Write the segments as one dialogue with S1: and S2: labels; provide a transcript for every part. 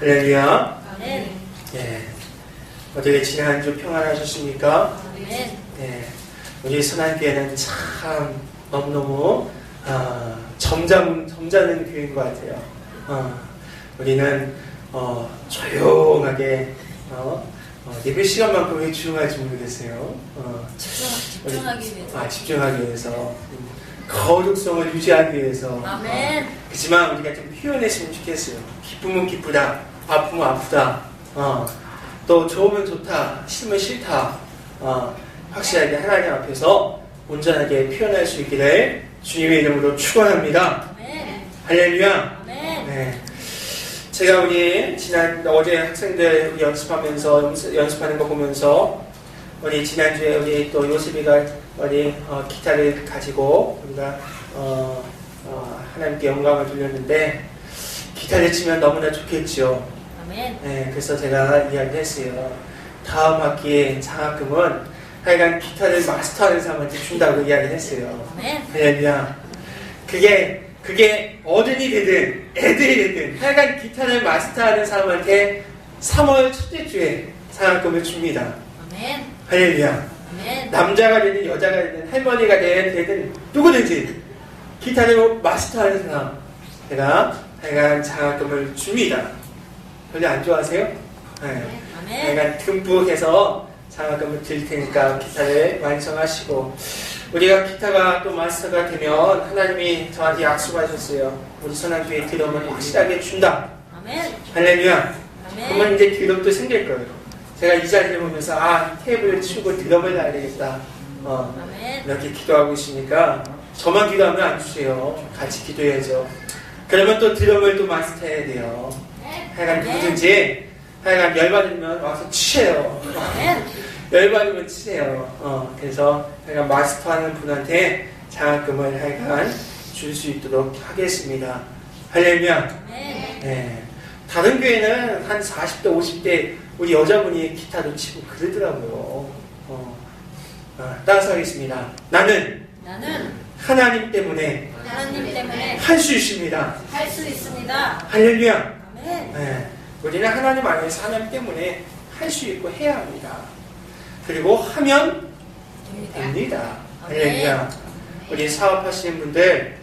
S1: 할렐루야.
S2: 아멘.
S1: 예. 어떻게 지난주 평안하셨습니까?
S2: 아멘.
S1: 예. 우리 선한교회는 참 너무너무 점잖은 교회인 것 같아요. 우리는 조용하게 예배 시간만큼 왜 조용할지 모르겠어요.
S2: 집중하기 위해서.
S1: 집중하기 위해서. 거룩성을 유지하기 위해서.
S2: 아멘.
S1: 그렇지만 우리가 좀 표현했으면 좋겠어요. 기쁨은 기쁘다, 아픔은 아프다, 또 좋으면 좋다, 싫으면 싫다, 확실하게 하나님 앞에서 온전하게 표현할 수 있기를 주님의 이름으로 축원합니다.
S2: 아멘.
S1: 할렐루야.
S2: 아멘.
S1: 네. 제가 우리 어제 학생들 우리 연습하는 거 보면서 우리 지난주에 우리 또 요셉이가 우리 기타를 가지고 우리가 하나님께 영광을 돌렸는데 기타를 치면 너무나 좋겠죠.
S2: 아멘.
S1: 네, 그래서 제가 이야기를 했어요. 다음 학기에 장학금은 하여간 기타를 마스터하는 사람한테 준다고 이야기를 했어요.
S2: 아멘.
S1: 할렐루야. 그게 어른이 되든 애들이 되든 하여간 기타를 마스터하는 사람한테 3월 첫째 주에 장학금을 줍니다.
S2: 아멘.
S1: 할렐루야.
S2: 아멘.
S1: 남자가 되든 여자가 되든 할머니가 되든 누구든지 기타를 마스터하는 사람 제가 하여간 장학금을 줍니다. 별로 안 좋아하세요? 네.
S2: 아멘.
S1: 하여간 듬뿍 해서 장학금을 드릴 테니까 기타를 완성하시고 우리가 기타가 또 마스터가 되면 하나님이 저한테 약속하셨어요. 우리 선한교회 드럼을 확실하게 준다.
S2: 아멘.
S1: 할렐루야.
S2: 아멘.
S1: 그러면 이제 드럼도 생길 거예요. 제가 이 자리를 보면서 테이블을 치우고 드럼을 놔야 되겠다.
S2: 아멘.
S1: 이렇게 기도하고 있으니까 저만 기도하면 안 주세요. 같이 기도해야죠. 그러면 또 드럼을 또 마스터해야 돼요. 하여간 누구든지 하여간 열받으면 와서 치세요. 열받으면 치세요. 그래서 하여간 마스터하는 분한테 장학금을 하여간 줄 수 있도록 하겠습니다. 할렐루야. 네. 다른 교회는 한 40대 50대 우리 여자분이 기타도 치고 그러더라고요. 따라서 하겠습니다. 나는 하나님 때문에 할 수 있습니다.
S2: 할 수 있습니다.
S1: 할렐루야.
S2: 아멘.
S1: 네. 우리는 하나님 안에서 하나님 때문에 할 수 있고 해야 합니다. 그리고 하면 됩니다. 할렐루야. 우리 사업하시는 분들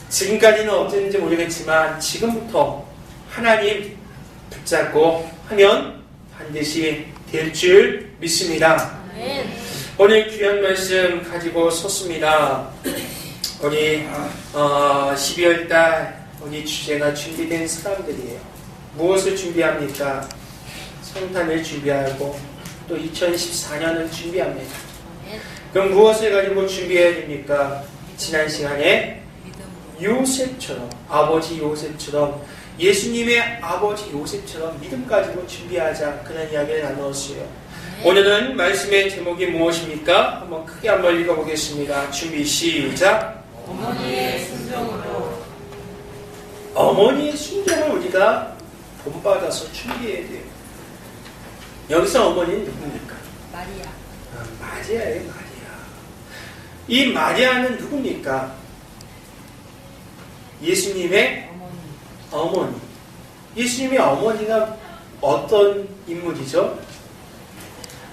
S1: 지금까지는 어땠는지 모르겠지만 지금부터 하나님 붙잡고 하면 반드시 될 줄 믿습니다.
S2: 아멘.
S1: 오늘 귀한 말씀 가지고 섰습니다. 우리 12월달 우리 주제가 준비된 사람들이에요. 무엇을 준비합니까? 성탄을 준비하고 또 2014년을 준비합니다.
S2: 아멘.
S1: 그럼 무엇을 가지고 준비해야 됩니까? 지난 시간에 요셉처럼 아버지 요셉처럼 예수님의 아버지 요셉처럼 믿음 가지고 준비하자 그런 이야기를 나누었어요. 오늘은 말씀의 제목이 무엇입니까? 한번 크게 한번 읽어보겠습니다. 준비 시작.
S2: 어머니의 순종으로.
S1: 어머니의 순종을 우리가 본받아서 준비해야 돼요. 여기서 어머니는 누굽니까?
S2: 마리아.
S1: 마리아예요. 마리아. 이 마리아는 누굽니까? 예수님의 어머니. 예수님의 어머니가 어떤 인물이죠?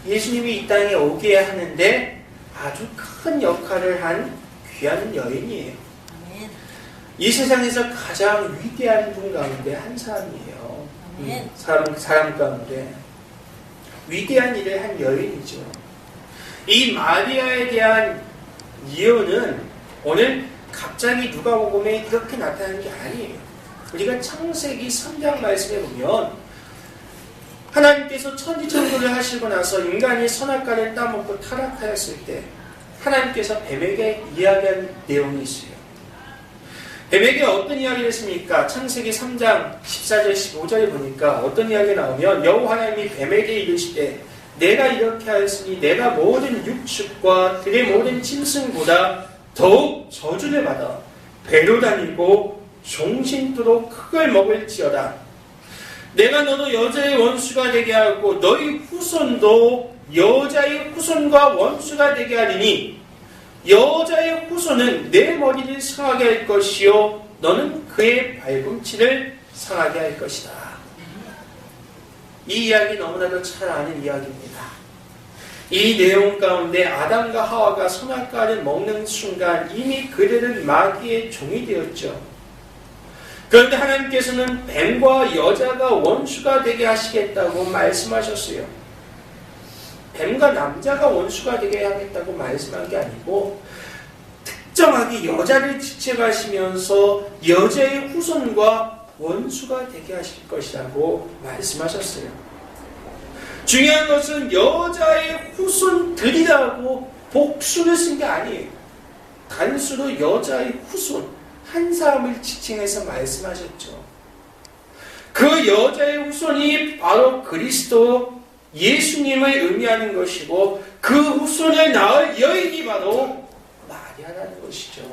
S1: 예수님이 이 땅에 오게 하는데 아주 큰 역할을 한 귀한 여인이에요.
S2: 아멘.
S1: 이 세상에서 가장 위대한 분 가운데 한 사람이에요.
S2: 아멘.
S1: 사람 가운데 위대한 일을 한 여인이죠. 이 마리아에 대한 예언은 오늘 갑자기 누가복음에 이렇게 나타나는 게 아니에요. 우리가 창세기 3장 말씀에 보면 하나님께서 천지천고를 하시고 나서 인간이 선악과를 따먹고 타락하였을 때 하나님께서 뱀에게 이야기한 내용이 있어요. 뱀에게 어떤 이야기를 했습니까? 창세기 3장 14절 15절에 보니까 어떤 이야기가 나오면 여호와 하나님이 뱀에게 이르시되 내가 이렇게 하였으니 내가 모든 육축과 들의 모든 짐승보다 더욱 저주를 받아 배로 다니고 종신토록 흙을 먹을지어다. 내가 너도 여자의 원수가 되게 하고 너희 후손도 여자의 후손과 원수가 되게 하리니 여자의 후손은 내 머리를 상하게 할 것이요 너는 그의 발꿈치를 상하게 할 것이다. 이 이야기 너무나도 잘 아는 이야기입니다. 이 내용 가운데 아담과 하와가 선악과를 먹는 순간 이미 그들은 마귀의 종이 되었죠. 그런데 하나님께서는 뱀과 여자가 원수가 되게 하시겠다고 말씀하셨어요. 뱀과 남자가 원수가 되게 하겠다고 말씀한 게 아니고 특정하게 여자를 지칭하시면서 여자의 후손과 원수가 되게 하실 것이라고 말씀하셨어요. 중요한 것은 여자의 후손들이라고 복수를 쓴 게 아니에요. 단수로 여자의 후손 한 사람을 지칭해서 말씀하셨죠. 그 여자의 후손이 바로 그리스도 예수님을 의미하는 것이고 그 후손을 낳을 여인이 바로 마리아라는 것이죠.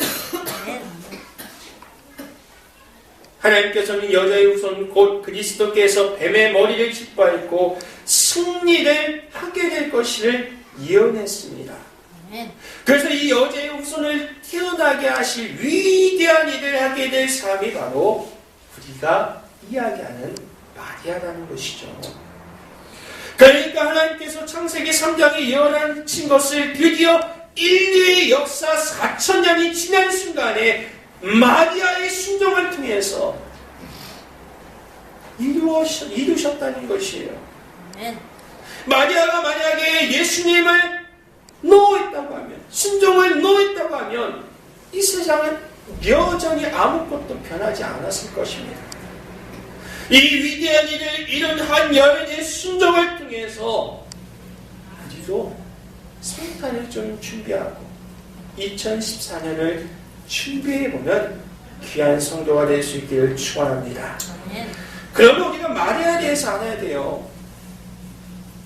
S1: 하나님께서는 여자의 후손 곧 그리스도께서 뱀의 머리를 짓밟고 승리를 하게 될 것을 예언했습니다. 그래서 이 여자의 후손을 태어나게 하실 위대한 일을 하게 될 사람이 바로 우리가 이야기하는 마리아라는 것이죠. 그러니까 하나님께서 창세기 3장에 예언하신 것을 드디어 인류의 역사 4,000년이 지난 순간에 마리아의 순종을 통해서 이루셨다는 것이에요. 마리아가 만약에 예수님을 놓았다고 하면, 순종을 놓았다고 하면 이 세상은 여전히 아무것도 변하지 않았을 것입니다. 이 위대한 일을 이룬 한 여인의 순종을 통해서 우리도 성탄을 좀 준비하고 2014년을 준비해보면 귀한 성도가 될 수 있기를 축원합니다. 그러면 우리가 마리아에 대해서 알아야 돼요.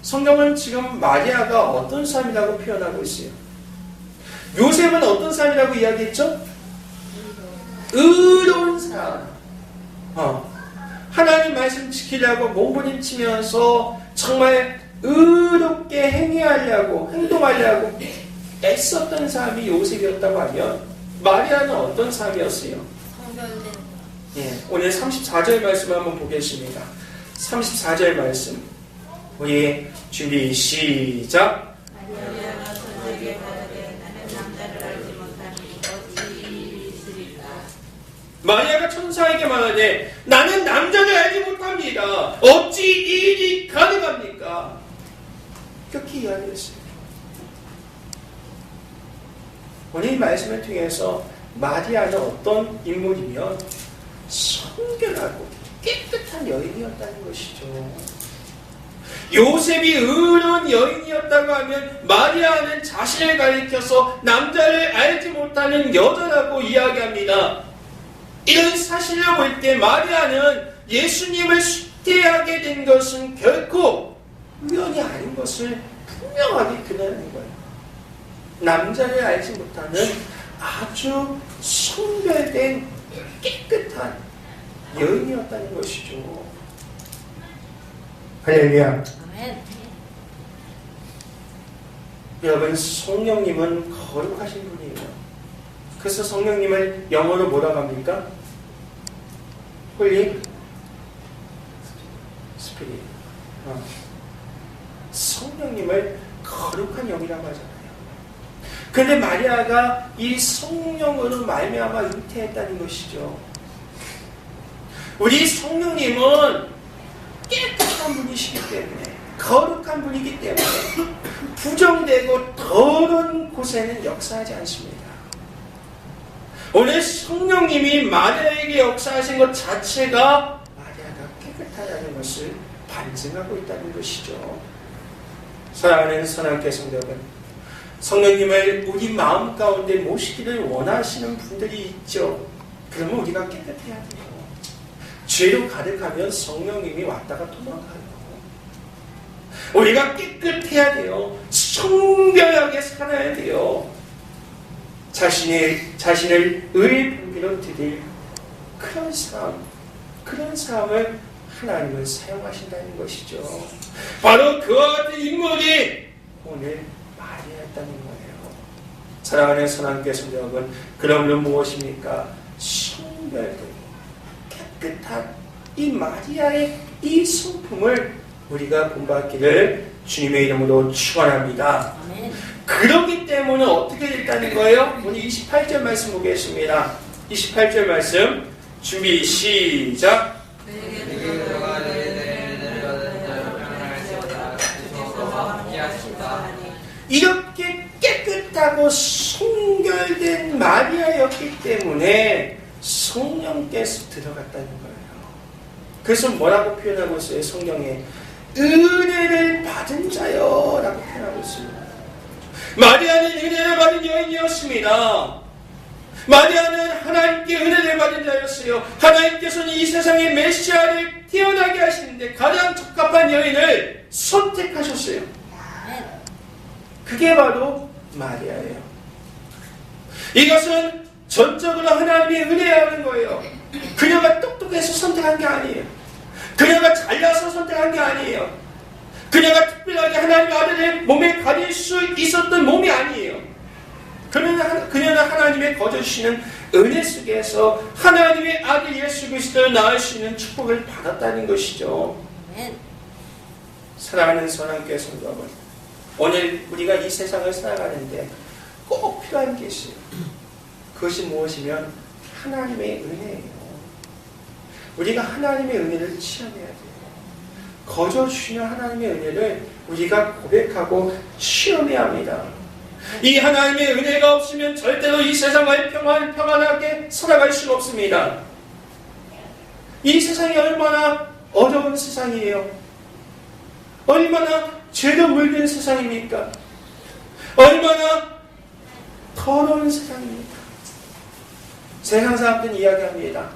S1: 성경은 지금 마리아가 어떤 사람이라고 표현하고 있어요? 요셉은 어떤 사람이라고 이야기했죠? 의로운 사람. 하나님 말씀 지키려고 몸부림치면서 정말 의롭게 행동하려고 애썼던 사람이 요셉이었다고 하면 마리아는 어떤 사람이었어요? 오늘 34절 말씀 한번 보겠습니다. 34절 말씀 우리 준비 시작. 마리아가 천사에게 말하되 나는 남자를 알지 못합니다. 어찌 이 일이 가능합니까? 그렇게 이야기했어요. 오늘 이 말씀을 통해서 마리아는 어떤 인물이면 성결하고 깨끗한 여인이었다는 것이죠. 요셉이 의로운 여인이었다고 하면 마리아는 자신을 가리켜서 남자를 알지 못하는 여자라고 이야기합니다. 이런 사실을 볼 때 마리아는 예수님을 숭배하게 된 것은 결코 우연이 아닌 것을 분명하게 드러내는 거예요. 남자를 알지 못하는 아주 성별된 깨끗한 여인이었다는 것이죠. 할렐루야. 여러분, 성령님은 거룩하신 분이에요. 그래서 성령님을 영어로 뭐라고 합니까? 홀리 스피릿. 성령님을 거룩한 영이라고 하잖아요. 그런데 마리아가 이 성령으로 말미암아 잉태했다는 것이죠. 우리 성령님은 깨끗한 분이시기 때문에, 거룩한 분이기 때문에 부정되고 더러운 곳에는 역사하지 않습니다. 오늘 성령님이 마리아에게 역사하신 것 자체가 마리아가 깨끗하다는 것을 반증하고 있다는 것이죠. 사랑하는 선악계 성도들, 성령님을 우리 마음 가운데 모시기를 원하시는 분들이 있죠. 그러면 우리가 깨끗해야 돼요. 죄로 가득하면 성령님이 왔다가 도망가요. 우리가 깨끗해야 돼요. 성결하게 살아야 돼요. 자신을 의의 분비로 드릴 그런 삶을 하나님은 사용하신다는 것이죠. 바로 그와 같은 인물이 오늘 마리아였다는 거예요. 사랑하는 선함께 성도 여러분, 그러므로 무엇입니까? 성별되고 깨끗한 이 마리아의 이 성품을 우리가 본받기를 주님의 이름으로 축원합니다.
S2: 아멘.
S1: 그렇기 때문에 어떻게 됐다는 거예요? 오늘 28절 말씀 보겠습니다. 28절 말씀 준비 시작. 이렇게 깨끗하고 성결된 마리아였기 때문에 성령께서 들어갔다는 거예요. 그래서 뭐라고 표현하고 있어요? 성경에 은혜를 받은 자요 라고 표현하고 있습니다. 마리아는 은혜를 받은 여인이었습니다. 마리아는 하나님께 은혜를 받은 자였어요. 하나님께서는 이 세상에 메시아를 태어나게 하시는데 가장 적합한 여인을 선택하셨어요. 그게 바로 마리아예요. 이것은 전적으로 하나님의 은혜라는 거예요. 그녀가 똑똑해서 선택한 게 아니에요. 그녀가 잘나서 선택한 게 아니에요. 그녀가 특별하게 하나님의 아들의 몸에 가릴 수 있었던 몸이 아니에요. 그녀는 하나님의 거저주시는 은혜 속에서 하나님의 아들 예수 그리스도를 낳을 수 있는 축복을 받았다는 것이죠. 사랑하는 선함교회 성도 여러분, 오늘 우리가 이 세상을 살아가는데 꼭 필요한 게 있어요. 그것이 무엇이면 하나님의 은혜예요. 우리가 하나님의 은혜를 체험해야 돼요. 거저 주시는 하나님의 은혜를 우리가 고백하고 체험해야 합니다. 이 하나님의 은혜가 없으면 절대로 이 세상을 평안하게 살아갈 수가 없습니다. 이 세상이 얼마나 어려운 세상이에요. 얼마나 죄도 물든 세상입니까? 얼마나 더러운 세상입니까? 세상 사람들은 이야기합니다.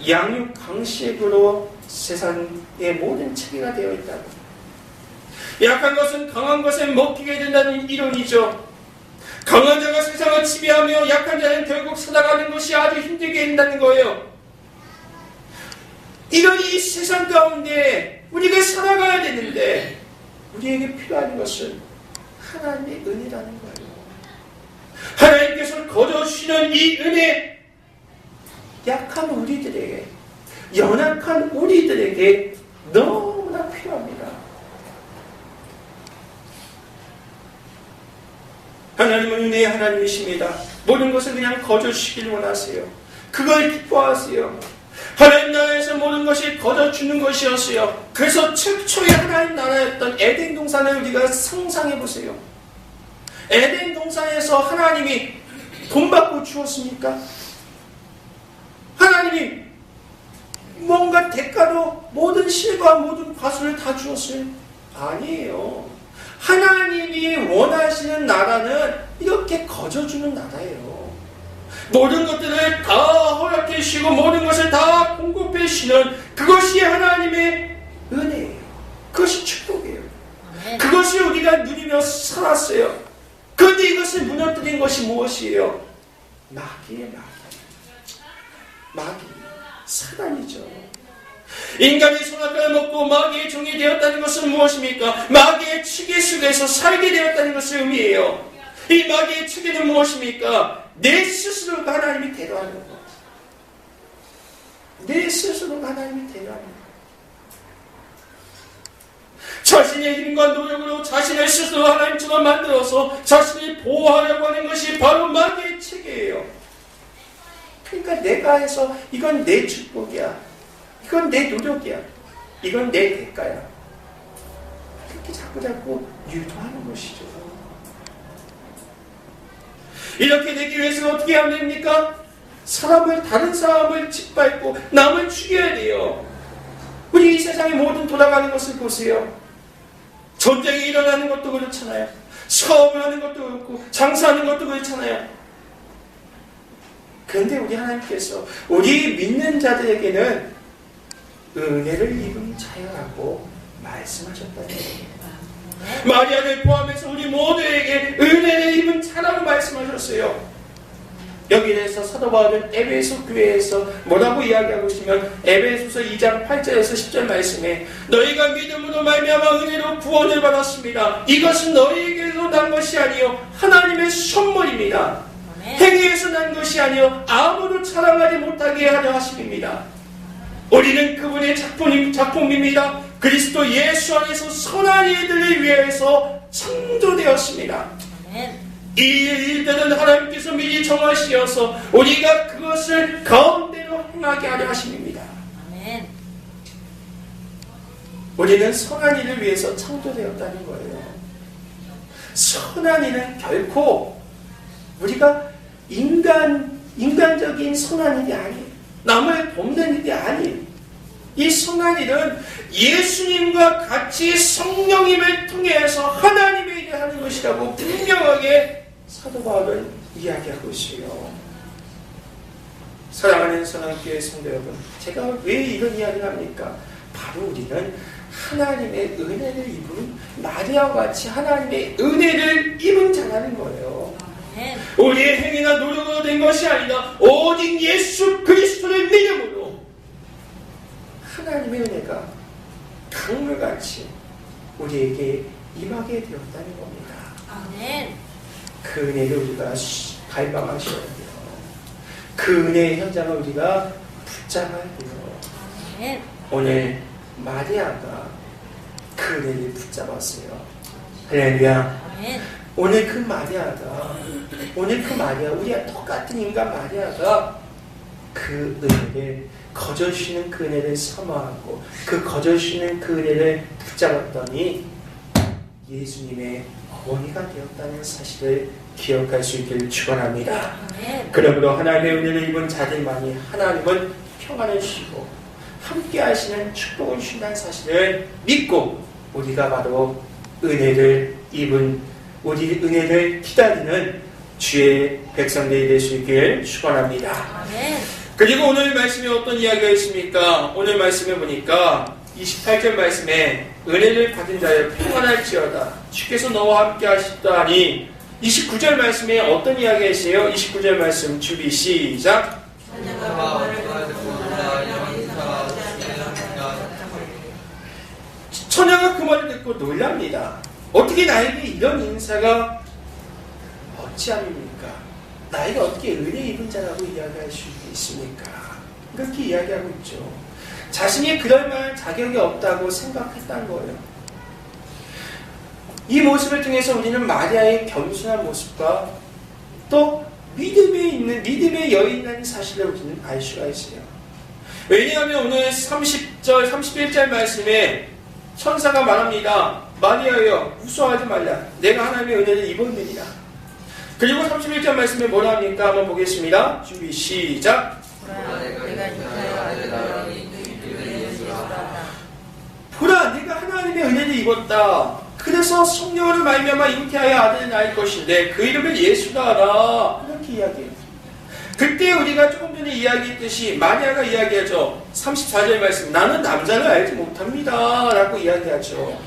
S1: 양육 강식으로 세상의 모든 체계가 되어 있다고. 약한 것은 강한 것에 먹히게 된다는 이론이죠. 강한 자가 세상을 지배하며 약한 자는 결국 살아가는 것이 아주 힘들게 된다는 거예요. 이런 이 세상 가운데 우리가 살아가야 되는데 우리에게 필요한 것은 하나님의 은혜라는 거예요. 하나님께서 거저주시는 이 은혜, 약한 우리들에게, 연약한 우리들에게 너무나 필요합니다. 하나님은 은혜의 하나님이십니다. 모든 것을 그냥 거저주시길 원하세요. 그걸 기뻐하세요. 하나님 나라에서 모든 것이 거저주는 것이었어요. 그래서 최초의 하나님 나라였던 에덴 동산을 우리가 상상해 보세요. 에덴 동산에서 하나님이 돈 받고 주었습니까? 하나님이 뭔가 대가로 모든 실과 모든 과수를 다 주었어요? 아니에요. 하나님이 원하시는 나라는 이렇게 거저주는 나라예요. 모든 것들을 다 허락해 주시고 모든 것을 다 공급해 주시는 그것이 하나님의 은혜예요. 그것이 축복이에요. 그것이 우리가 누리며 살았어요. 그런데 이것을 무너뜨린 것이 무엇이에요? 마귀의 마귀. 사단이죠. 인간이 선악과를 먹고 마귀의 종이 되었다는 것은 무엇입니까? 마귀의 치계 속에서 살게 되었다는 것을 의미해요. 이 마귀의 치계는 무엇입니까? 내 스스로가 하나님이 대도하는 것. 내 스스로가 하나님이 대도하는 것. 자신의 힘과 노력으로 자신을 스스로 하나님처럼 만들어서 자신을 보호하려고 하는 것이 바로 마귀의 체계예요. 그러니까 내가 해서 이건 내 축복이야. 이건 내 노력이야. 이건 내 대가야. 그렇게 자꾸 유도하는 것이죠. 이렇게 되기 위해서는 어떻게 하면 됩니까? 다른 사람을 짓밟고 남을 죽여야 돼요. 우리 이 세상의 모든 돌아가는 것을 보세요. 전쟁이 일어나는 것도 그렇잖아요. 사업을 하는 것도 그렇고 장사하는 것도 그렇잖아요. 그런데 우리 하나님께서 우리 믿는 자들에게는 은혜를 입은 자여라고 말씀하셨다는 거예요. 마리아를 포함해서 우리 모두에게 은혜를 입은 자라고 말씀하셨어요. 여기에 대해서 사도 바울은 에베소 교회에서 뭐라고 이야기하고 있으면 에베소서 2장 8절에서 10절 말씀에 너희가 믿음으로 말미암아 은혜로 구원을 받았습니다. 이것은 너희에게서 난 것이 아니요 하나님의 선물입니다. 행위에서 난 것이 아니요 아무도 자랑하지 못하게 하려 하심입니다. 우리는 그분의 작품입니다. 그리스도 예수 안에서 선한 일들을 위해서 창조되었습니다.
S2: 아멘.
S1: 이 일들은 하나님께서 미리 정하시어서 우리가 그것을 가운데로 행하게 하려 하심입니다.
S2: 아멘.
S1: 우리는 선한 일을 위해서 창조되었다는 거예요. 선한 일은 결코 우리가 인간적인 선한 일이 아니에요. 남을 돕는 일이 아니에요. 이 선한 일은 예수님과 같이 성령님을 통해서 하나님의 일을 하는 것이라고 분명하게 사도 바울은 이야기하고 있어요. 사랑하는 선한교회 성도 여러분, 제가 왜 이런 이야기를 합니까? 바로 우리는 하나님의 은혜를 입은 마리아와 같이 하나님의 은혜를 입은 자라는 거예요.
S2: 아멘.
S1: 우리의 행위나 노력으로 된 것이 아니라 오직 예수 그리스도를 믿음으로 하나님의 은혜가 강물같이 우리에게 임하게 되었다는 겁니다.
S2: 아멘.
S1: 그 은혜를 우리가 갈망하셔야 돼요. 그 은혜의 현장을 우리가 붙잡아야 돼요.
S2: 아멘.
S1: 오늘 마리아가 그 은혜를 붙잡았어요. 할렐루야.
S2: 아멘.
S1: 오늘 그 마리아, 우리와 똑같은 인간 마리아가 그 은혜를, 거저주시는 그 은혜를 사모하고 그 거저주시는 그 은혜를 붙잡았더니 예수님의 어머니가 되었다는 사실을 기억할 수 있기를 축원합니다.
S2: 아멘.
S1: 그러므로 하나님의 은혜를 입은 자들만이 하나님은 평안을 주시고 함께 하시는 축복을 주신다는 사실을 믿고 우리가 바로 은혜를 입은, 우리 은혜를 기다리는 주의 백성들이 될 수 있기를 축원합니다.
S2: 아멘.
S1: 그리고 오늘 말씀에 어떤 이야기가 있습니까? 오늘 말씀에 보니까 28절 말씀에 은혜를 받은 자여 평안할지어다 주께서 너와 함께 하시다니, 29절 말씀에 어떤 이야기가 있어요? 29절 말씀 준비 시작. 처녀가 그 말을 듣고 놀랍니다. 어떻게 나에게 이런 인사가 어찌함입니까? 나에게 어떻게 은혜 입은 자라고 이야기할 수 있습니까? 그렇게 이야기하고 있죠. 자신이 그럴 만한 자격이 없다고 생각했다는 거예요. 이 모습을 통해서 우리는 마리아의 겸손한 모습과 또 믿음의 여인이라는 사실을 우리는 알 수가 있어요. 왜냐하면 오늘 30절, 31절 말씀에 천사가 말합니다. 마리아여 무서워하지 말라. 내가 하나님의 은혜를 입었느니라. 그리고 31절 말씀에 뭐라 합니까? 한번 보겠습니다. 준비 시작. 보라 내가 하나님의 은혜를 입었다. 그래서 성령으로 말미암아 잉태하여 아들을 낳을 것인데 그 이름을 예수라 하라. 이렇게 이야기해요. 그때 우리가 조금 전에 이야기했듯이 마리아가 이야기하죠. 34절 말씀, 나는 남자를 알지 못합니다 라고 이야기하죠.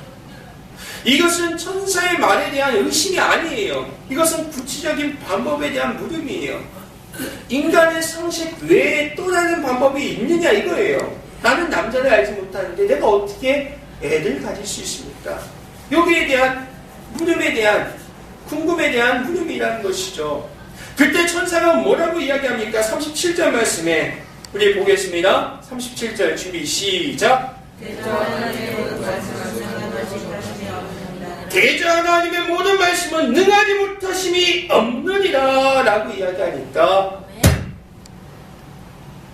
S1: 이것은 천사의 말에 대한 의심이 아니에요. 이것은 구체적인 방법에 대한 물음이에요. 인간의 상식 외에 또 다른 방법이 있느냐 이거예요. 나는 남자를 알지 못하는데 내가 어떻게 애를 가질 수 있습니까? 여기에 대한 물음에 대한, 궁금에 대한 물음이라는 것이죠. 그때 천사가 뭐라고 이야기합니까? 37절 말씀에 우리 보겠습니다. 37절 준비 시작. 대저 하나님의 모든 말씀은 능하지 못하심이 없느니라 라고 이야기하니까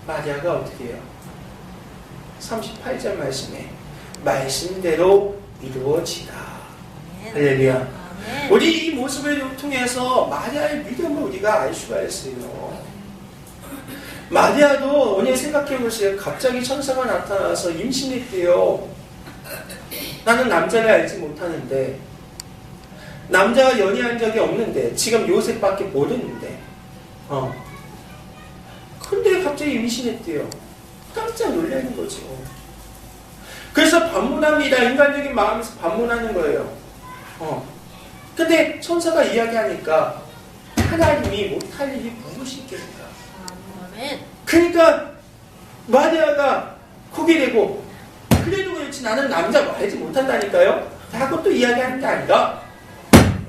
S1: 마리아가 어떻게 해요? 38절 말씀에 말씀대로 이루어지다. 할렐루야. 우리 이 모습을 통해서 마리아의 믿음을 우리가 알 수가 있어요. 마리아도 오늘 생각해 보세요. 갑자기 천사가 나타나서 임신했대요. 나는 남자를 알지 못하는데, 남자와 연애한 적이 없는데, 지금 요셉밖에 모르는데, 근데 갑자기 임신했대요. 깜짝 놀라는 거죠. 그래서 반문합니다. 인간적인 마음에서 반문하는 거예요. 근데 천사가 이야기하니까 하나님이 못할 일이 무엇이 있겠습니까? 그러니까 마리아가 고개 내고 그래도 그렇지 나는 남자 알지 못한다니까요. 하고 또 이야기하는 게 아니라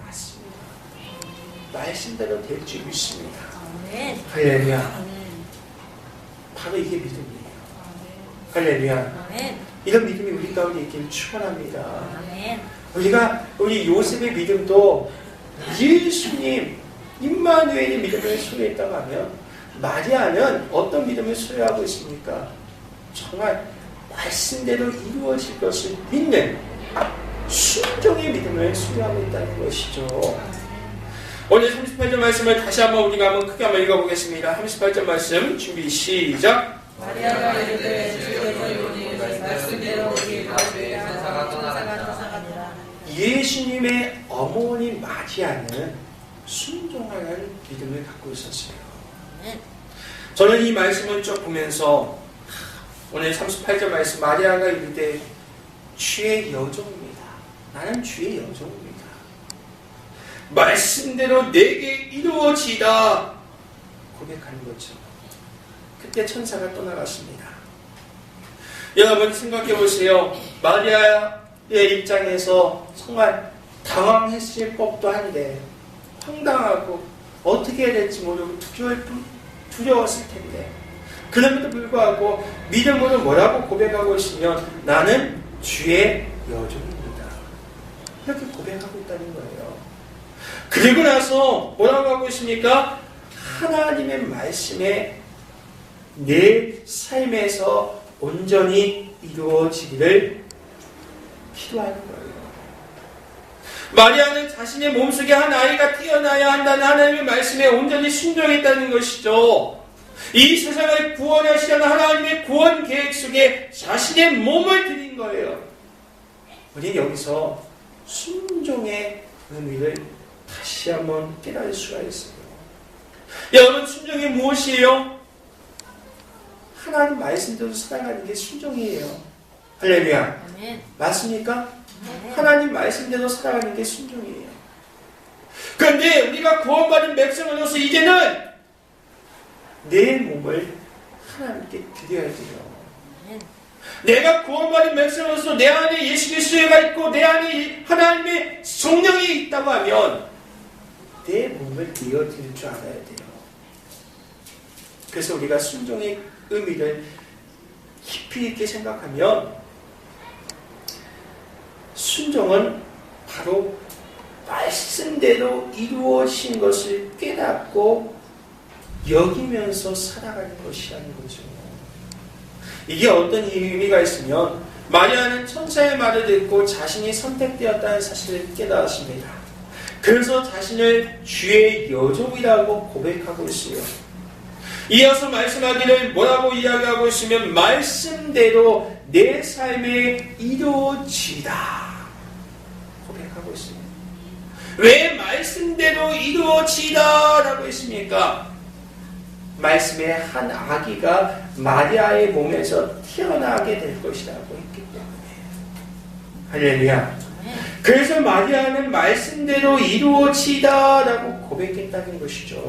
S1: 맞습니다. 말씀대로 될 줄 믿습니다. 할렐루야. 바로 이게 믿음이에요. 할렐루야.
S2: 아멘.
S1: 이런 믿음이 우리 가운데 있기를 축원합니다.
S2: 아멘.
S1: 우리 요셉의 믿음도 예수님 임마누엘의 믿음을 소유했다고 하면 마리아는 어떤 믿음을 소유하고 있습니까? 정말 말씀대로 이루어질 것을 믿는 순종의 믿음을 소유하고 있다는 것이죠. 오늘 38절 말씀을 다시 한번 우리가 한번 크게 한번 읽어보겠습니다. 38절 말씀 준비 시작.
S3: 마리아가 이르되 주께서 이르니 말씀대로 우리 가운데 천사가 떠나가니라.
S1: 예수님의 어머니 마리아는 순종하는 믿음을 갖고 있었어요. 저는 이 말씀을 쭉 보면서 오늘 38절 말씀 마리아가 이르되 주의 여종입니다. 나는 주의 여종입니다. 말씀대로 내게 이루어지다 고백하는 거죠. 그때 천사가 떠나갔습니다. 여러분 생각해 보세요. 마리아의 입장에서 정말 당황했을 법도 한데 황당하고 어떻게 해야 될지 모르고 두려웠을 텐데 그럼에도 불구하고 믿음으로 뭐라고 고백하고 있으면 나는 주의 여종입니다. 이렇게 고백하고 있다는 거예요. 그리고 나서 뭐라고 하고 있습니까? 하나님의 말씀에 내 삶에서 온전히 이루어지기를 기도하는 거예요. 마리아는 자신의 몸속에 한 아이가 태어나야 한다는 하나님의 말씀에 온전히 순종했다는 것이죠. 이 세상을 구원하시려는 하나님의 구원 계획 속에 자신의 몸을 드린 거예요. 우리 여기서 순종의 의미를 다시 한번 깨달을 수가 있어요. 여러분 순종이 무엇이에요? 하나님 말씀대로 살아가는 게 순종이에요. 할렐루야.
S2: 아멘.
S1: 맞습니까?
S2: 네.
S1: 하나님 말씀대로 살아가는 게 순종이에요. 그런데 우리가 구원받은 백성으로서 이제는 내 몸을 하나님께 드려야 돼요.
S2: 아멘.
S1: 내가 구원받은 백성으로서 내 안에 예수 그리스도가 있고 내 안에 하나님의 성령이 있다고 하면 내 몸을 내어드릴 줄 알아야 돼요. 그래서 우리가 순종의 의미를 깊이 있게 생각하면 순종은 바로 말씀대로 이루어진 것을 깨닫고 여기면서 살아가는 것이라는 거죠. 이게 어떤 의미가 있으면 마리아는 천사의 말을 듣고 자신이 선택되었다는 사실을 깨달았습니다. 그래서 자신을 주의 여종이라고 고백하고 있어요. 이어서 말씀하기를 뭐라고 이야기하고 있으면 말씀대로 내 삶에 이루어지다 고백하고 있습니다. 왜 말씀대로 이루어지다 라고 했습니까? 말씀에 한 아기가 마리아의 몸에서 태어나게 될 것이라고 했기 때문에 할렐루야. 그래서 마리아는 말씀대로 이루어지다 라고 고백했다는 것이죠.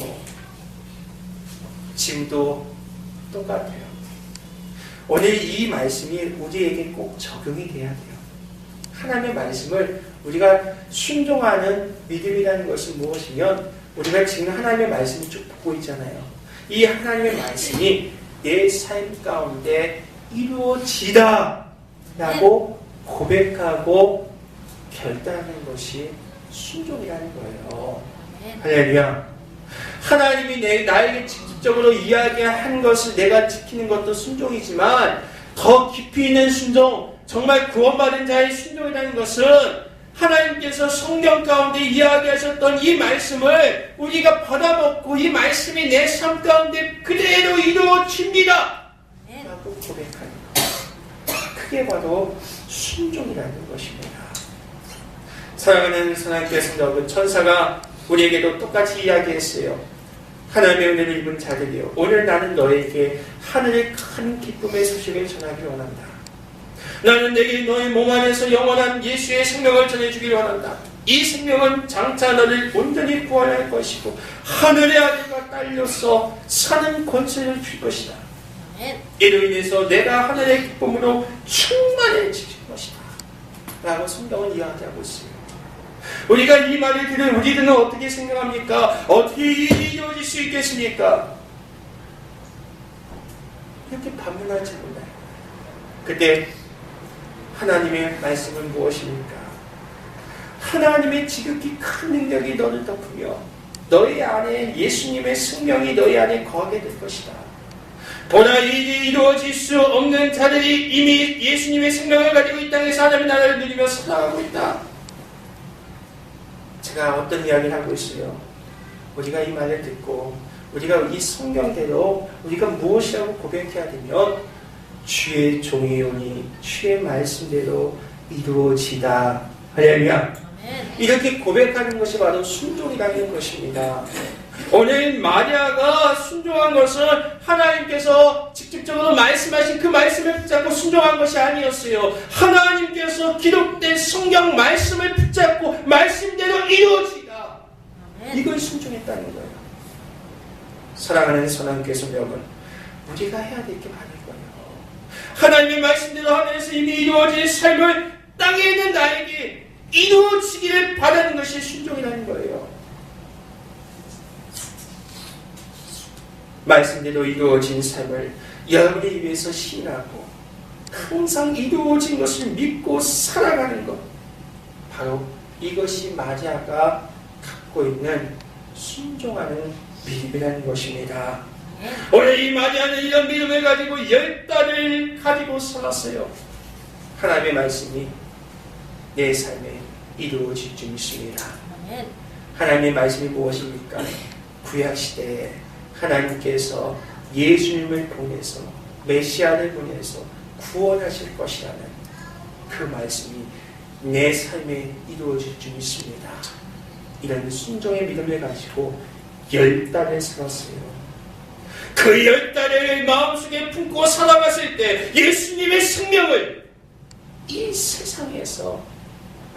S1: 지금도 똑같아요. 오늘 이 말씀이 우리에게 꼭 적용이 돼야 돼요. 하나님의 말씀을 우리가 순종하는 믿음이라는 것이 무엇이면 우리가 지금 하나님의 말씀을 쭉 보고 있잖아요. 이 하나님의 말씀이 내 삶 가운데 이루어지다 라고 고백하고 결단하는 것이 순종이라는 거예요. 할렐루야. 하나님이 나에게 직접적으로 이야기한 것을 내가 지키는 것도 순종이지만 더 깊이 있는 순종, 정말 구원받은 자의 순종이라는 것은 하나님께서 성경 가운데 이야기하셨던 이 말씀을 우리가 받아먹고 이 말씀이 내 삶 가운데 그대로 이루어집니다 라고 고백하는 것. 크게 봐도 순종이라는 것입니다. 사랑하는 하나님께 성도분, 천사가 우리에게도 똑같이 이야기했어요. 하나님의 은혜를 입은 자들이여, 오늘 나는 너에게 하늘의 큰 기쁨의 소식을 전하기 원한다. 나는 내게 너의 몸 안에서 영원한 예수의 생명을 전해주기를 원한다. 이 생명은 장차 너를 온전히 구원할 것이고 하늘의 아들과 딸로서 사는 권세를 줄 것이다. 이로 인해서 내가 하늘의 기쁨으로 충만해질 것이다 라고 성경은 이야기하고 있습니다. 우리가 이 말을 들은 우리들은 어떻게 생각합니까? 어떻게 일이 이루어질 수 있겠습니까? 이렇게 반문할지 몰라요. 그때 하나님의 말씀은 무엇입니까? 하나님의 지극히 큰 능력이 너를 덮으며 너희 안에 예수님의 생명이 너희 안에 거하게 될 것이다. 보나 일이 이루어질 수 없는 자들이 이미 예수님의 생명을 가지고 이 땅에서 하나님의 나라를 누리며 살아가고 있다. 제가 어떤 이야기를 하고 있어요? 우리가 이 말을 듣고 우리가 이 성경대로 우리가 무엇이라고 고백해야 되면 주의 종이 오니 주의 말씀대로 이루어지다. 할렐루야. 이렇게 고백하는 것이 바로 순종이라는 것입니다. 오늘 마리아가 순종한 것은 하나님께서 직접적으로 말씀하신 그 말씀을 붙잡고 순종한 것이 아니었어요. 하나님께서 기록된 성경 말씀을 붙잡고 말씀대로 이루어지다. 이걸 순종했다는 거예요. 사랑하는 선함께서 여러분, 우리가 해야 될 게 많을 거예요. 하나님의 말씀대로 하늘에서 이미 이루어진 삶을 땅에 있는 나에게 이루어지기를 바라는 것이 순종이라는 거예요. 말씀대로 이루어진 삶을 여러분이 위해서 시인하고 항상 이루어진 것을 믿고 살아가는 것, 바로 이것이 마리아가 갖고 있는 순종하는 믿음이라는 것입니다. 오늘 이 마리아는 이런 믿음을 가지고 10달을 가지고 살았어요. 하나님의 말씀이 내 삶에 이루어질 줄 믿습니다. 하나님의 말씀이 무엇입니까? 구약시대에 하나님께서 예수님을 보내서 메시아를 보내서 구원하실 것이라는 그 말씀이 내 삶에 이루어질 줄 믿습니다. 이런 순종의 믿음을 가지고 10달을 살았어요. 그 10달을 마음속에 품고 살아갔을 때 예수님의 생명을 이 세상에서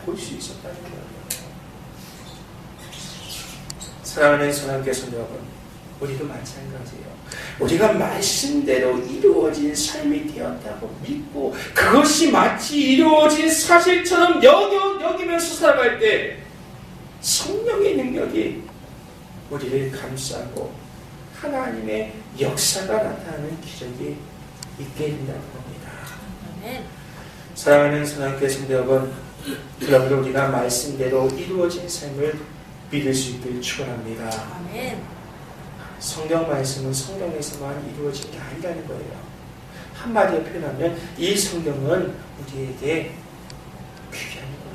S1: 볼 수 있었다는 거예요. 사랑하는 선함께서 여러분, 우리도 마찬가지예요. 우리가 말씀대로 이루어진 삶이 되었다고 믿고 그것이 마치 이루어진 사실처럼 여기면서 살아갈 때 성령의 능력이 우리를 감싸고 하나님의 역사가 나타나는 기적이 있게 된다는 겁니다. 사랑하는 선함께서 여러분, 우리가 말씀대로 이루어진 삶을 믿을 수 있기를 축원합니다. 성경 말씀은 성경에서만 이루어진 게 아니라는 거예요. 한마디로 표현하면 이 성경은 우리에게 귀한 거예요.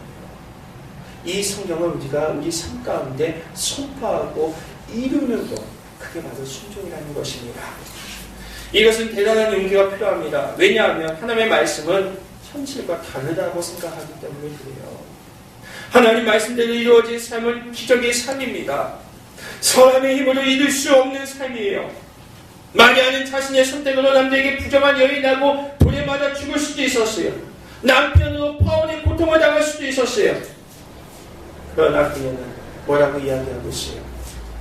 S1: 이 성경을 우리가 우리 삶 가운데 선포하고 이루는 것, 그게 바로 순종이라는 것입니다. 이것은 대단한 용기가 필요합니다. 왜냐하면 하나님의 말씀은 현실과 다르다고 생각하기 때문에 그래요. 하나님 말씀대로 이루어진 삶은 기적의 삶입니다. 사람의 힘으로 이룰 수 없는 삶이에요. 마리아는 자신의 선택으로 남자에게 부정한 여인하고 돌에 맞아 죽을 수도 있었어요. 남편으로 파혼의 고통을 당할 수도 있었어요. 그러나 그녀는 뭐라고 이야기하고 있어요?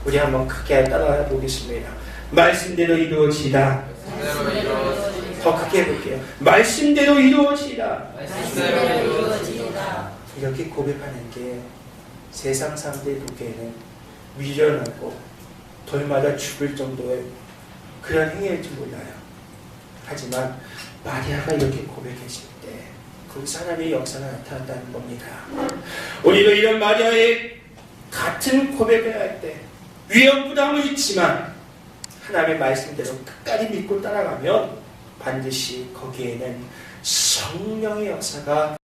S1: 우리 한번 크게 따라가 보겠습니다. 말씀대로 이루어지다. 더 크게 해볼게요. 말씀대로 이루어지다. 이렇게 고백하는 게 세상 사람들이 보기에는 미련하고 돌마다 죽을 정도의 그런 행위일 줄 몰라요. 하지만 마리아가 이렇게 고백했을 때 그 사람의 역사가 나타났다는 겁니다. 우리도 이런 마리아의 같은 고백을 할 때 위험부담은 있지만 하나님의 말씀대로 끝까지 믿고 따라가면 반드시 거기에는 성령의 역사가